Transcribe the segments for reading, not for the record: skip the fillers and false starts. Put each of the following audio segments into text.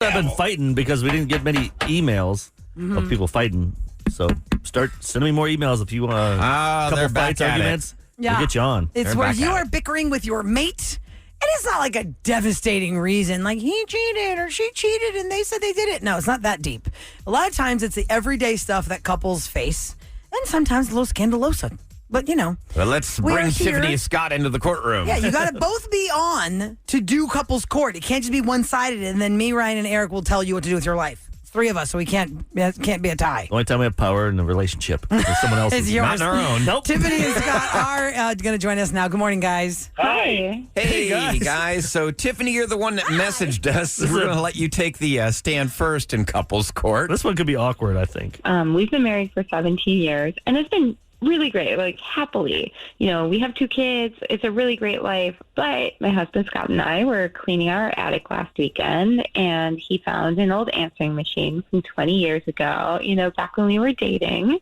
I've been fighting because we didn't get many emails of people fighting. So start sending me more emails if you want a couple fights, arguments. Yeah. We'll get you on. It's where you are bickering with your mate. And it's not like a devastating reason, like he cheated or she cheated and they said they did it. No, it's not that deep. A lot of times it's the everyday stuff that couples face, and sometimes a little scandalosa. But, Well, let's bring Tiffany and Scott into the courtroom. Yeah, you got to both be on to do couples court. It can't just be one-sided, and then me, Ryan, and Eric will tell you what to do with your life. It's three of us, so it can't be a tie. The only time we have power in a relationship is someone else's. It's yours. Not our own. Nope. Tiffany and Scott are going to join us now. Good morning, guys. Hi. Hey, guys. So, Tiffany, you're the one that messaged us. So we're going to let you take the stand first in couples court. This one could be awkward, I think. We've been married for 17 years, and it's been really great, like happily. We have 2 kids. It's a really great life. But my husband, Scott, and I were cleaning our attic last weekend, and he found an old answering machine from 20 years ago, back when we were dating.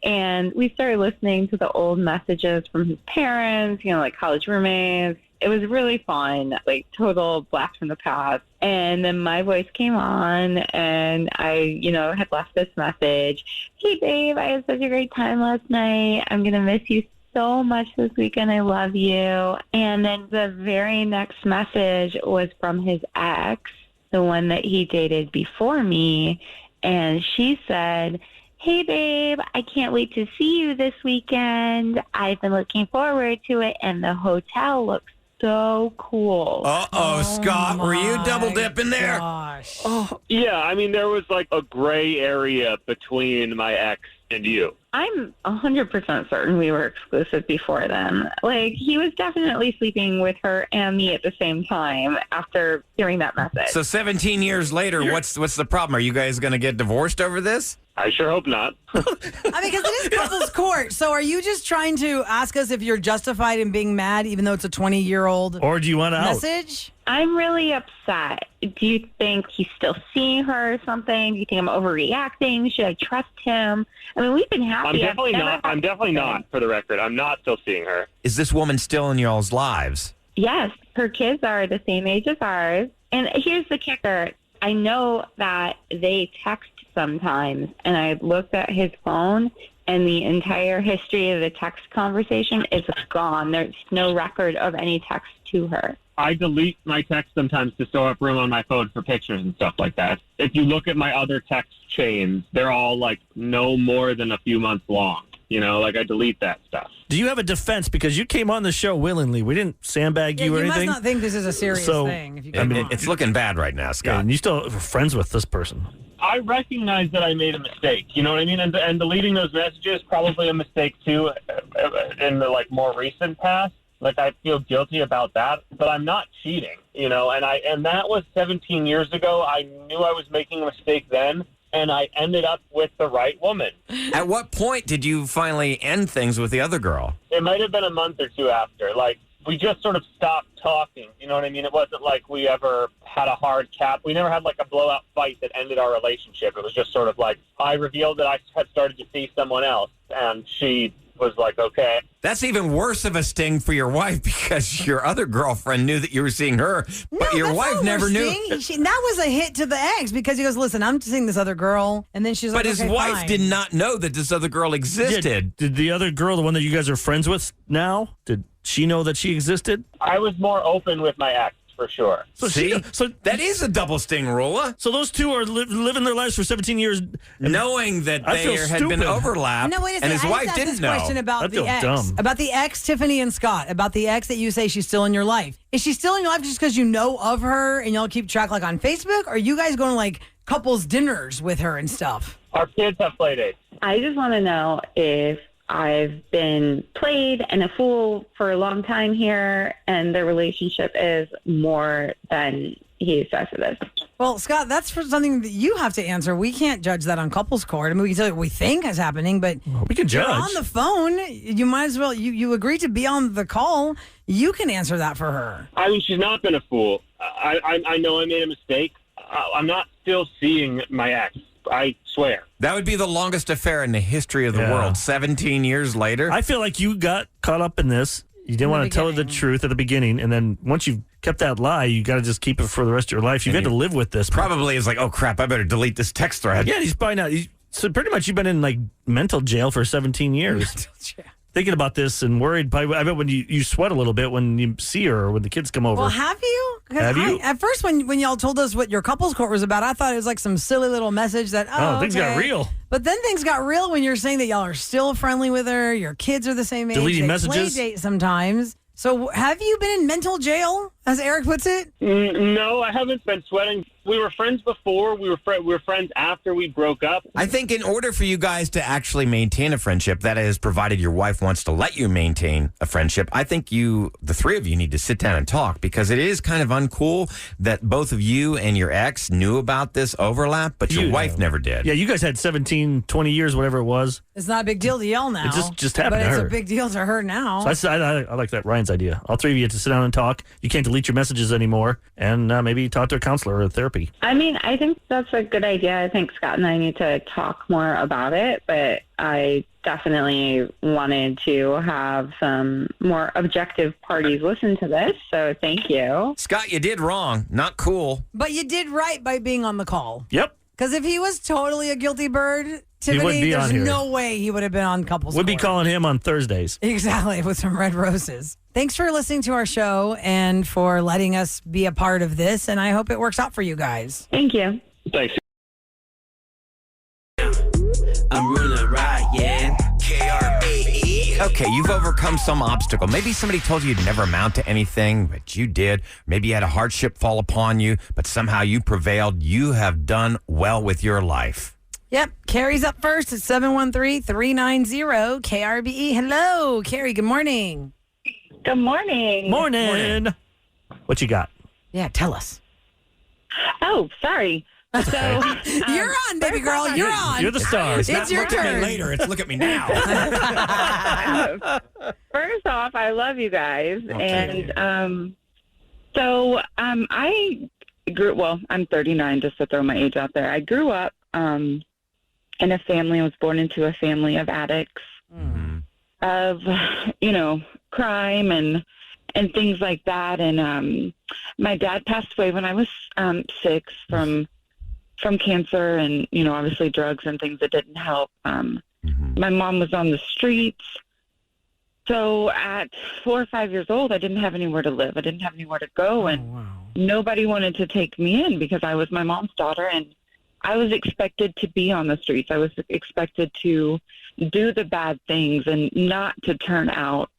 And we started listening to the old messages from his parents, like college roommates. It was really fun, like total blast from the past. And then my voice came on, and I, had left this message. Hey, babe, I had such a great time last night. I'm going to miss you so much this weekend. I love you. And then the very next message was from his ex, the one that he dated before me. And she said, hey, babe, I can't wait to see you this weekend. I've been looking forward to it, and the hotel looks so cool. Uh-oh, Scott, were you double dipping there? Gosh. Oh, yeah, I mean, there was like a gray area between my ex and you. I'm 100% certain we were exclusive before then. Like, he was definitely sleeping with her and me at the same time after hearing that message. So 17 years later, what's the problem? Are you guys going to get divorced over this? I sure hope not. I mean, because it is couples court. So are you just trying to ask us if you're justified in being mad, even though it's a 20-year-old Or do you want out? message? I'm really upset. Do you think he's still seeing her or something? Do you think I'm overreacting? Should I trust him? I mean, we've been happy. I'm definitely not, for the record. I'm not still seeing her. Is this woman still in y'all's lives? Yes, her kids are the same age as ours. And here's the kicker. I know that they text sometimes, and I looked at his phone, and the entire history of the text conversation is gone. There's no record of any text to her. I delete my text sometimes to store up room on my phone for pictures and stuff like that. If you look at my other text chains, they're all like no more than a few months long. I delete that stuff. Do you have a defense? Because you came on the show willingly. We didn't sandbag you or anything. You must not think this is a serious thing. If you It's looking bad right now, Scott. Yeah, and you still are friends with this person. I recognize that I made a mistake. You know what I mean? And deleting those messages probably a mistake too in the more recent past. Like, I feel guilty about that, but I'm not cheating, and that was 17 years ago. I knew I was making a mistake then, and I ended up with the right woman. At what point did you finally end things with the other girl? It might have been a month or two after. We just sort of stopped talking. You know what I mean? It wasn't like we ever had a hard cap. We never had a blowout fight that ended our relationship. It was just sort of I revealed that I had started to see someone else, and she was like, okay. That's even worse of a sting for your wife, because your other girlfriend knew that you were seeing her, but your wife never knew. That was a hit to the ex, because he goes, listen, I'm seeing this other girl. And then she's like, but his wife did not know that this other girl existed. Yeah, did the other girl, the one that you guys are friends with now, did she know that she existed? I was more open with my ex, for sure. So that is a double sting, Rolla. So those two are living their lives for 17 years, knowing that there had been overlap, no, wait a second. and his wife didn't know. Question about the ex, dumb. about the ex, Tiffany and Scott, about the ex that you say she's still in your life. Is she still in your life just because you know of her and y'all keep track on Facebook? Or are you guys going to couples dinners with her and stuff? Our kids have play dates. I just want to know if I've been played and a fool for a long time here, and the relationship is more than he says it is. Well, Scott, that's for something that you have to answer. We can't judge that on couples court. I mean, we can tell you what we think is happening, but we can judge. You're on the phone. You might as well. You agree to be on the call. You can answer that for her. I mean, she's not been a fool. I know I made a mistake. I'm not still seeing my ex. I swear. That would be the longest affair in the history of the world. 17 years later. I feel like you got caught up in this. You didn't want to tell her the truth at the beginning, and then once you've kept that lie, you got to just keep it for the rest of your life. You've had to live with this. Probably is like, oh crap, I better delete this text thread. Yeah, he's probably not. So pretty much, you've been in like mental jail for 17 years. Thinking about this and worried. I bet when you sweat a little bit when you see her or when the kids come over. Well, have you? Have you? At first, when y'all told us what your couples court was about, I thought it was like some silly little message that, things got real. But then things got real when you're saying that y'all are still friendly with her. Your kids are the same age. Deleting they messages. Play date sometimes. So have you been in mental jail, as Eric puts it? No, I haven't been sweating. We were friends before. We were friends after we broke up. I think in order for you guys to actually maintain a friendship, that is, provided your wife wants to let you maintain a friendship, I think the three of you need to sit down and talk, because it is kind of uncool that both of you and your ex knew about this overlap, but your wife never did. Yeah, you guys had 17, 20 years, whatever it was. It's not a big deal to y'all now. It just happened to her. But it's a big deal to her now. So I like that, Ryan's idea. All three of you have to sit down and talk. You can't delete your messages anymore, and maybe talk to a counselor or therapy. I mean, I think that's a good idea. I think Scott and I need to talk more about it, but I definitely wanted to have some more objective parties listen to this, so thank you. Scott, you did wrong. Not cool. But you did right by being on the call. Yep. Because if he was totally a guilty bird, Tiffany, wouldn't be there's on here. no way he would have been on Couples We'd be Court. calling him on Thursdays. Exactly, with some red roses. Thanks for listening to our show and for letting us be a part of this, and I hope it works out for you guys. Thank you. Thanks. I'm ruling right, yeah. KRBE. Okay, you've overcome some obstacle. Maybe somebody told you you'd never amount to anything, but you did. Maybe you had a hardship fall upon you, but somehow you prevailed. You have done well with your life. Yep, Carrie's up first at 713-390-KRBE. Hello, Carrie, good morning. Good morning. Morning. What you got? Yeah, tell us. Oh, sorry. So You're on, baby girl. You're on. You're the star. It's your Look at turn. me later. It's look at me now. first off, I love you guys, Okay. and I grew. Well, I'm 39, just to throw my age out there. I grew up in a family. I was born into a family of addicts, of crime and things like that. And my dad passed away when I was 6 from cancer, and obviously drugs and things that didn't help. My mom was on the streets. So at 4 or 5 years old, I didn't have anywhere to live. I didn't have anywhere to go, and nobody wanted to take me in because I was my mom's daughter, and I was expected to be on the streets. I was expected to do the bad things and not to turn out.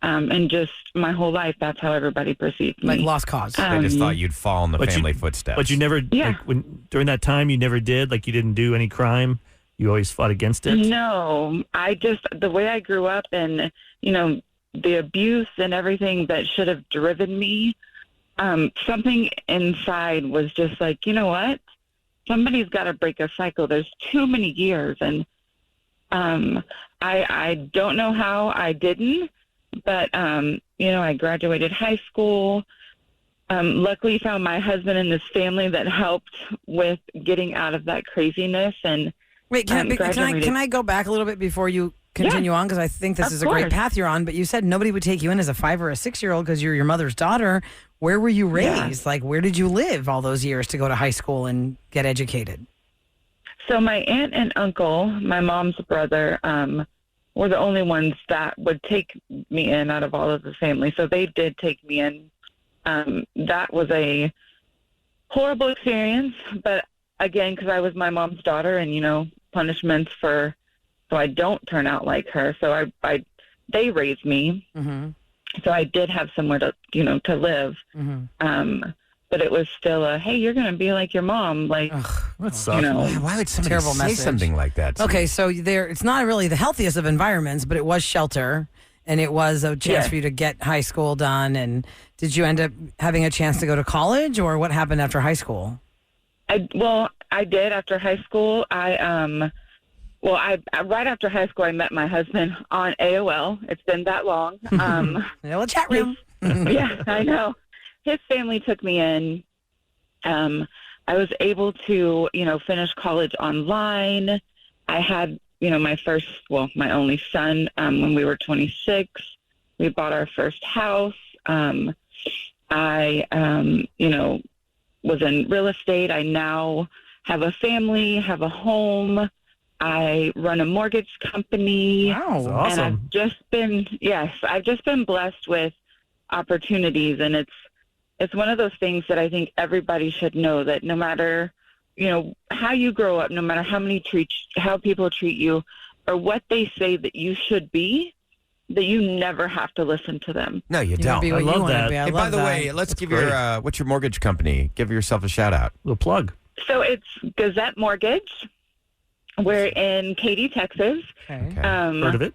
And just my whole life, that's how everybody perceived me. Like lost cause. They just thought you'd fall in the family footsteps. But you never, Yeah. during that time, you never did? Like you didn't do any crime? You always fought against it? No, the way I grew up and, the abuse and everything that should have driven me, something inside was just like, you know what? Somebody's got to break a cycle. There's too many years. And I don't know how I didn't, but, I graduated high school. Luckily found my husband and his family that helped with getting out of that craziness. And Wait, can I go back a little bit before you continue on? Because I think this is a great path you're on. But you said nobody would take you in as a 5 or a 6-year-old because you're your mother's daughter. Where were you raised? Yeah. Like, where did you live all those years to go to high school and get educated? So my aunt and uncle, my mom's brother, were the only ones that would take me in out of all of the family. So they did take me in. That was a horrible experience, but again, because I was my mom's daughter, and punishments so I don't turn out like her. So they raised me, so I did have somewhere to live. But it was still hey, you're going to be like your mom, like That sucks. Why would somebody Terrible say message. something like that? Okay, so it's not really the healthiest of environments, but it was shelter, and it was a chance for you to get high school done. And did you end up having a chance to go to college, or what happened after high school? I did after high school. Right after high school, I met my husband on AOL. It's been that long. A chat room. Yeah, I know. His family took me in. I was able to, finish college online. I had, my only son when we were 26. We bought our first house. I, was in real estate. I now have a family, have a home. I run a mortgage company. Wow. That's awesome. And I've just been blessed with opportunities. And it's one of those things that I think everybody should know, that no matter, how you grow up, no matter how people treat you or what they say that you should be, that you never have to listen to them. No, you You don't. be what I you love wanna that. be. I Hey, by love the that. way, let's give great. your what's your mortgage company? Give yourself a shout out. Little plug. So it's Gazette Mortgage. We're in Katy, Texas. Okay. Heard of it?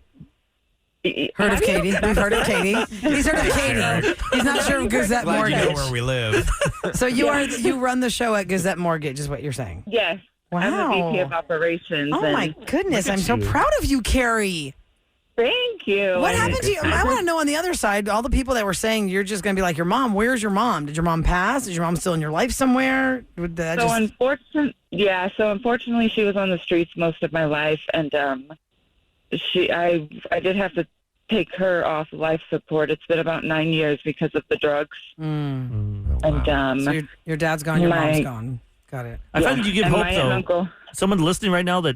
Heard of Katie? We've heard of Katie. He's heard of Katie. He's not sure of Gazette Glad you know Mortgage. where we live. So you run the show at Gazette Mortgage, is what you're saying? Yes. I'm the Wow. VP of operations. Oh my goodness! Look I'm at so you. proud of you, Carrie. Thank you. What happened to you? I want to know on the other side, all the people that were saying you're just going to be like your mom. Where's your mom? Did your mom pass? Is your mom still in your life somewhere? Would that So just... unfortunately, she was on the streets most of my life, and I did have to take her off life support. It's been about 9 years because of the drugs, and So your dad's gone, your mom's my- gone. Got it. I find that you give and hope, my aunt and though. uncle. Someone listening right now that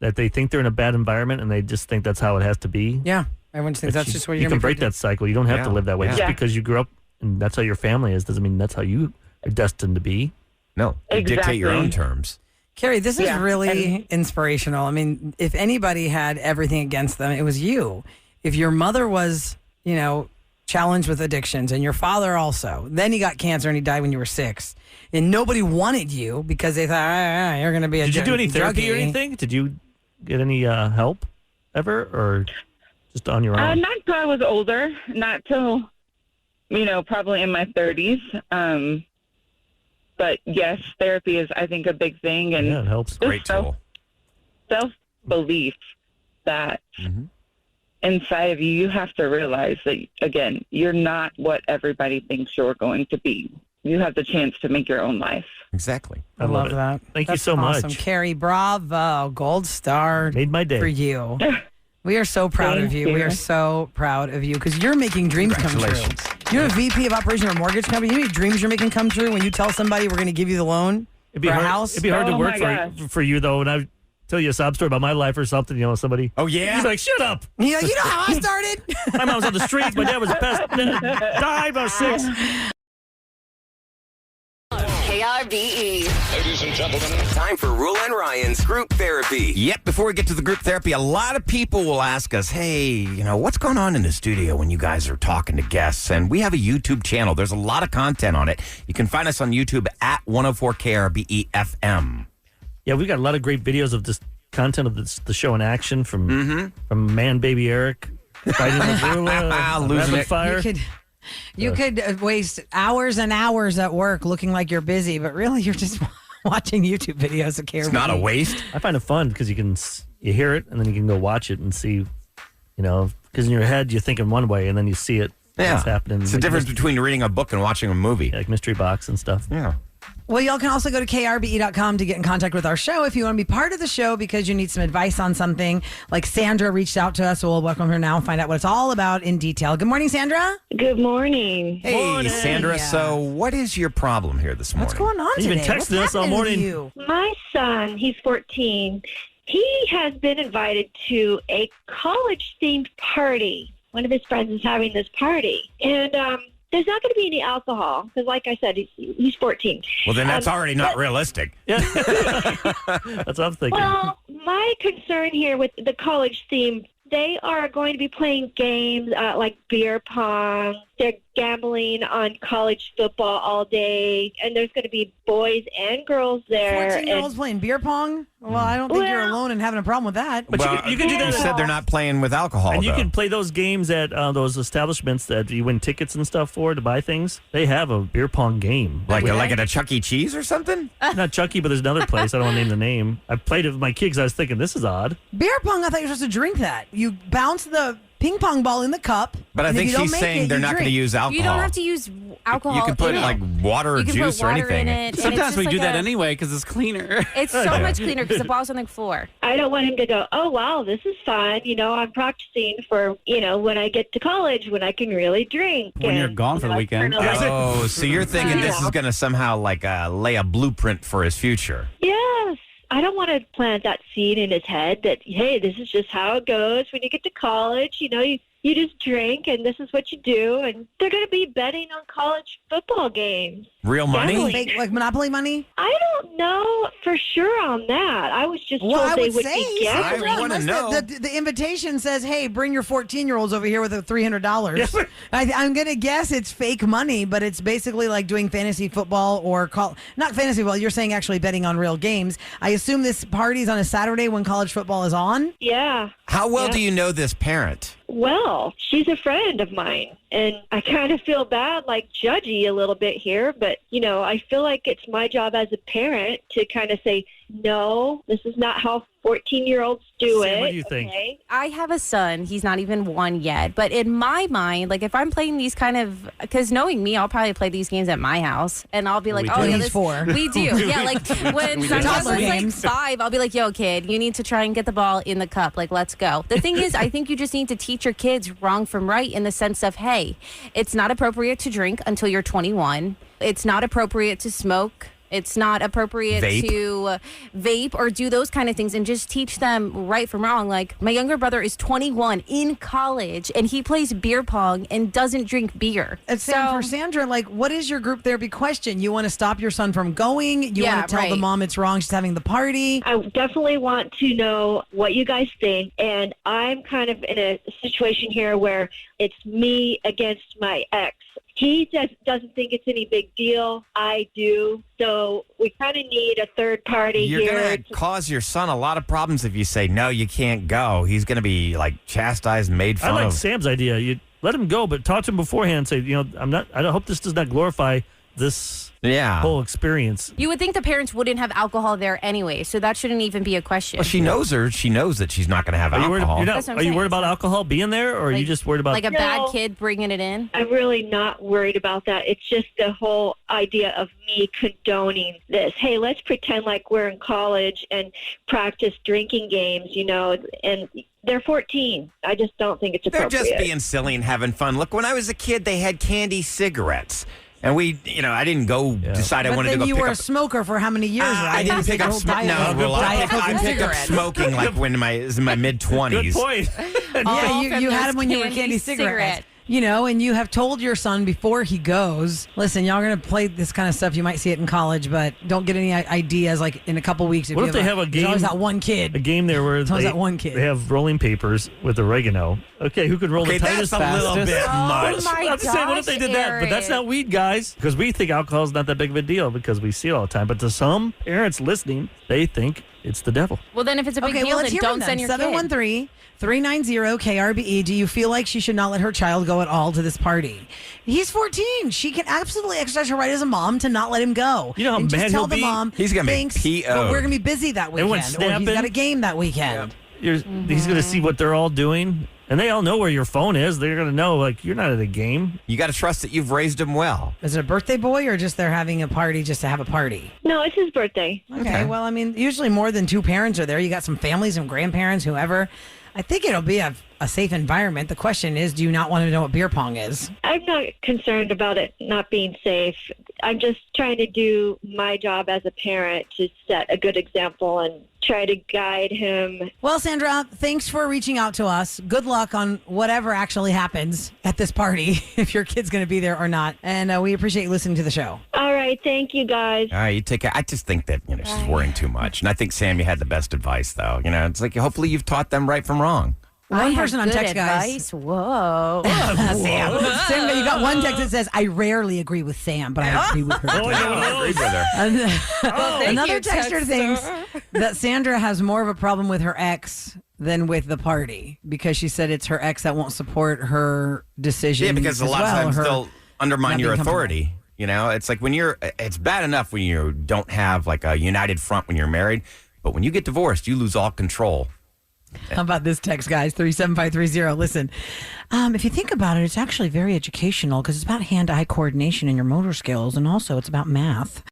they think they're in a bad environment and they just think that's how it has to be. Yeah, everyone thinks that's just what you you're can gonna break be. that cycle. You don't have Yeah. to live that way. Just Yeah. because you grew up and that's how your family is doesn't mean that's how you are destined to be. No, you dictate your own Exactly. terms. Carrie, this is Yeah, really inspirational. I mean, if anybody had everything against them, it was you. If your mother was, challenged with addictions and your father also, then he got cancer and he died when you were 6, and nobody wanted you because they thought, you're going to be a Did you do any therapy or druggie." anything? Did you get any help ever or just on your own? Not till I was older. Not till, probably in my 30s. But yes, therapy is, I think, a big thing, and Yeah, it helps. just Great tool. self-belief that Mm-hmm. inside of you, you have to realize that, again, you're not what everybody thinks you're going to be. You have the chance to make your own life. Exactly. I love it. that. Thank you That's so awesome. much. Carrie, bravo. Gold star Made my day. for you. We are so proud of Thank you. We you. are so proud of you because you're making dreams come true. Congratulations. You're a VP of operation of a mortgage company. You know how many dreams you're making come true when you tell somebody we're going to give you the loan It'd be for hard, a house? It'd be hard to Oh, work my for you though. When I tell you a sob story about my life or something, somebody. Oh, yeah? You'd be like, shut up. You know how I started? My mom was on the streets. My dad was a pest. Died when I was 6. KRBE. Ladies and gentlemen, Time for Rule and Ryan's group therapy. Yep, before we get to the group therapy, a lot of people will ask us, hey, what's going on in the studio when you guys are talking to guests? And we have a YouTube channel. There's a lot of content on it. You can find us on YouTube at 104KRBE FM. Yeah, we got a lot of great videos of this content of the show in action from Man Baby Eric fighting with Rula, Losing rapid it. fire. You could waste hours and hours at work looking like you're busy, but really you're just watching YouTube videos of KRBE. It's not a waste. I find it fun because you hear it and then you can go watch it and see, because in your head you're thinking one way and then you see it. What's happening. It's the like difference between reading a book and watching a movie. like Mystery Box and stuff. Yeah. Well, y'all can also go to krbe.com to get in contact with our show if you want to be part of the show because you need some advice on something. Like Sandra reached out to us, so we'll welcome her now and find out what it's all about in detail. Good morning, Sandra. Good morning. Hey, Morning. Sandra. Yeah. So, what is your problem here this morning? What's going on You've today? been What's texting us all happening with morning. you? My son, he's 14, he has been invited to a college themed party. One of his friends is having this party. And there's not going to be any alcohol because, like I said, he's 14. Well, then that's already not realistic. Yeah. That's what I'm thinking. Well, my concern here with the college theme, they are going to be playing games like beer pong. They're gambling on college football all day. And there's going to be boys and girls there. 14-year-olds playing beer pong? Well, I don't think you're Well- alone in having a problem with that. But you can do that. You said they're not playing with alcohol, And you though. can play those games at those establishments that you win tickets and stuff for to buy things. They have a beer pong game. like at a Chuck E. Cheese or something? Not Chucky, but there's another place. I don't want to name the name. I played it with my kids. I was thinking, this is odd. Beer pong, I thought you were supposed to drink that. You bounce the ping pong ball in the cup. But I and if think you don't she's make saying it, they're you not going to drink. use alcohol. You don't have to use alcohol. You can put in like it. water or You can juice put or water anything. in it. and Sometimes it's we just do like that anyway because it's cleaner. It's so much cleaner because the ball's on the floor. I don't want him to go, oh, wow, this is fun. I'm practicing for, when I get to college, when I can really drink. When you're gone for the weekend. Oh, so you're thinking this Yeah. is going to somehow like lay a blueprint for his future. Yes. I don't want to plant that seed in his head that, hey, this is just how it goes when you get to college. You just drink and this is what you do. And they're going to be betting on college football games. Real money? Gambling. Fake, like Monopoly money? I don't know for sure on that. I was just told I they would would say be I gambling. wanna know. The invitation says, "Hey, bring your 14-year-olds over here with a $300." I'm gonna guess it's fake money, but it's basically like doing fantasy football or not fantasy football. You're saying actually betting on real games. I assume this party's on a Saturday when college football is on. Yeah. How well Yeah. do you know this parent? Well, she's a friend of mine, and I kind of feel bad, like judgy a little bit here, but, I feel like it's my job as a parent to kind of say, no, this is not how 14-year-olds do Sam, it. what do you think? Okay? I have a son. He's not even 1 yet. But in my mind, like if I'm playing these because knowing me, I'll probably play these games at my house. And I'll be like, We oh, do. yeah, He's this, 4. we do. Yeah, like when Santiago's Toddler like games. 5, I'll be like, yo, kid, you need to try and get the ball in the cup. Like, let's go. The thing is, I think you just need to teach your kids wrong from right in the sense of, hey, it's not appropriate to drink until you're 21. It's not appropriate to smoke. It's not appropriate Vape. to vape or do those kind of things, and just teach them right from wrong. Like my younger brother is 21 in college and he plays beer pong and doesn't drink beer. And Sam, for Sandra, like, what is your group therapy question? You want to stop your son from going? You Yeah, want to tell the right. mom it's wrong? She's having the party. I definitely want to know what you guys think, and I'm kind of in a situation here where it's me against my ex. He just doesn't think it's any big deal. I do. So we kind of need a third party You're here. going to cause your son a lot of problems if you say, no, you can't go. He's going to be like chastised and made I fun like of. Sam's idea. You let him go, but talk to him beforehand. Say, I hope this does not glorify this Yeah. whole experience. You would think the parents wouldn't have alcohol there anyway, so that shouldn't even be a question. Well, she knows her. She knows that she's not going to have Are you worried, alcohol. That's what I'm are you saying. worried about alcohol being there, or are you Like- just worried about like a No. bad kid bringing it in? I'm really not worried about that. It's just the whole idea of me condoning this. Hey, let's pretend like we're in college and practice drinking games, and they're 14. I just don't think it's They're appropriate. just being silly and having fun. Look, when I was a kid, they had candy cigarettes. And I didn't go decide I But wanted then to go you pick were a up. smoker for how many years, right? I didn't pick up smoking. No, Rula, I picked up smoking like when I was in my mid Good 20s. point. Yeah, you from had those them when you were candy candy cigarettes. cigarette. And you have told your son before he goes, listen, y'all are going to play this kind of stuff. You might see it in college, but don't get any ideas like in a couple weeks. What if they have a There's always game- that one A kid. game there where always they, that one kid. they have rolling papers with oregano. Okay, who could roll Okay, the tightest? that's a little fastest? bit much. my I'm just saying, what if they gosh, did that? But that's Aaron. not weed, guys, because we think alcohol is not that big of a deal because we see it all the time. But to some parents listening, they think it's the devil. Well, then if it's a big Okay, deal, well, let's then hear don't from send them. your kid. 713-390-KRBE. Do you feel like she should not let her child go at all to this party? He's 14. She can absolutely exercise her right as a mom to not let him go. You know how and just mad tell he'll the be? mom, He's gonna be thanks, PO'd. but we're going to be busy that Everyone weekend. Or he's snapping. got a game that weekend. He's going to see what they're all doing, and they all know where your phone is. They're going to know, like, you're not at a game. You got to trust that you've raised him well. Is it a birthday boy or just they're having a party just to have a party? No, it's his birthday. Okay, well, I mean, usually more than two parents are there. You got some families, some grandparents, whoever. I think it'll be a safe environment. The question is, do you not want to know what beer pong is? I'm not concerned about it not being safe. I'm just trying to do my job as a parent to set a good example and try to guide him. Well, Sandra, thanks for reaching out to us. Good luck on whatever actually happens at this party, if your kid's going to be there or not. And we appreciate you listening to the show. All right, thank you guys. All right, you take care. I just think that she's worrying too much. And I think Sam, you had the best advice, though. It's like hopefully you've taught them right from wrong. One person on good text, guys. advice. Whoa. Sam, you got one text that says, I rarely agree with Sam, but I agree with her. Oh, I agreed with her. Another you, texter texter. thinks that Sandra has more of a problem with her ex than with the party because she said it's her ex that won't support her decision. Yeah, because a lot of times they'll undermine not your being authority. It's like it's bad enough when you don't have like a united front when you're married, but when you get divorced, you lose all control. How about this text, guys? 37530. Listen, if you think about it, it's actually very educational because it's about hand-eye coordination and your motor skills, and also it's about math.